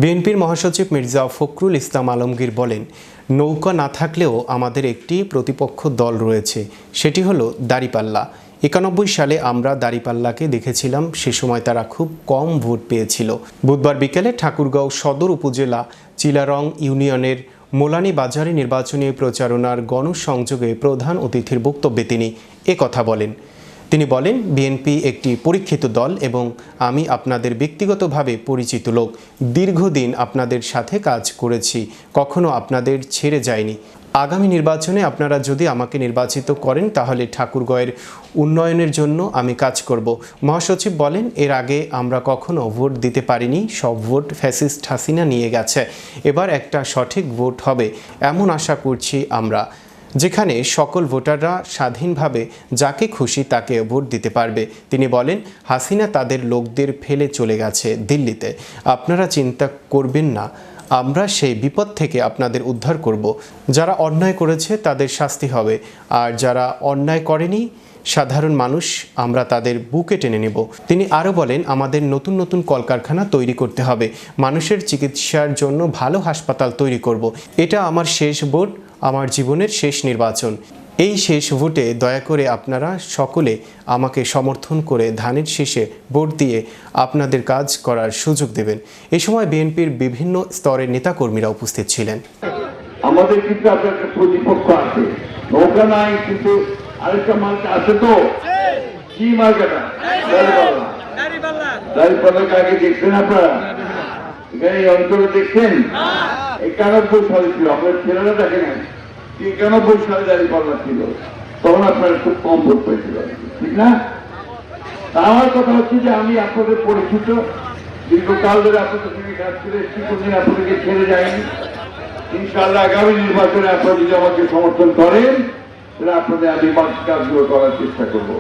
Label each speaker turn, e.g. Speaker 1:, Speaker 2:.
Speaker 1: বিএনপির মহাসচিব মির্জা ফখরুল ইসলাম আলমগীর বলেন, নৌকা না থাকলেও আমাদের একটি প্রতিপক্ষ দল রয়েছে, সেটি হলো দাঁড়িপাল্লা। 91 সালে আমরা দাঁড়িপাল্লাকে দেখেছিলাম, সে সময় তারা খুব কম ভোট পেয়েছিল। বুধবার বিকেলে ঠাকুরগাঁও সদর উপজেলা চিলারং ইউনিয়নের মোলানি বাজারে নির্বাচনী প্রচারণার গণসংযোগে প্রধান অতিথির বক্তব্যে তিনি একথা বলেন। তিনি বলেন, বিএনপি একটি পরীক্ষিত দল এবং আমি আপনাদের ব্যক্তিগতভাবে পরিচিত লোক। দীর্ঘদিন আপনাদের সাথে কাজ করেছি, কখনো আপনাদের ছেড়ে যায়নি। আগামী নির্বাচনে আপনারা যদি আমাকে নির্বাচিত করেন তাহলে ঠাকুরগাঁওয়ের উন্নয়নের জন্য আমি কাজ করব। মহাসচিব বলেন, এর আগে আমরা কখনো ভোট দিতে পারিনি, সব ভোট ফ্যাসিস্ট হাসিনা নিয়ে গেছে। এবার একটা সঠিক ভোট হবে এমন আশা করছি আমরা, যেখানে সকল ভোটাররা স্বাধীনভাবে যাকে খুশি তাকে ভোট দিতে পারবে। তিনি বলেন, হাসিনা তাদের লোকদের ফেলে চলে গেছে দিল্লিতে, আপনারা চিন্তা করবেন না, আমরা সেই বিপদ থেকে আপনাদের উদ্ধার করব। যারা অন্যায় করেছে তাদের শাস্তি হবে, আর যারা অন্যায় করেনি সাধারণ মানুষ, আমরা তাদের বুকে টেনে নেব। তিনি আরও বলেন, আমাদের নতুন নতুন কলকারখানা তৈরি করতে হবে, মানুষের চিকিৎসার জন্য ভালো হাসপাতাল তৈরি করব। এটা আমার শেষ ভোট, আমার জীবনের শেষ নির্বাচন। এই শেষ ভোটে দয়া করে আপনারা সকলে আমাকে সমর্থন করে ধানের শীষে ভোট দিয়ে আপনাদের কাজ করার সুযোগ দেবেন। এই সময় বিএনপির বিভিন্ন স্তরের নেতাকর্মীরা উপস্থিত ছিলেন।
Speaker 2: আমাদের কিন্তু আপনার প্রতিপক্ষ আছে, নৌকা নাই, কিন্তু আরেকটা মার্কা আছে। তো কি মার্কাটা? দাঁড়িপাল্লা কাকে দেখছেন আপনারা? এখানে এই অঞ্চলে দেখছেন? 91 সালে ছিল, আপনার ছেলেরা দেখে না। 91 সালে দাঁড়িপাল্লা ছিল, তখন আপনারা খুব কম ভোট পেয়েছিল, ঠিক না? আমার কথা হচ্ছে যে আমি আপনাদের পরিচিত, দীর্ঘকাল ধরে আপনাদের সঙ্গে কাজ করে এসেছি, কোনদিন আপনাদেরকে ছেড়ে যায়নি। ইনশাআল্লাহ আগামী নির্বাচনে আপনারা যদি আমাকে সমর্থন করেন, তাহলে আপনাদের আমি কাজগুলো করার চেষ্টা করবো।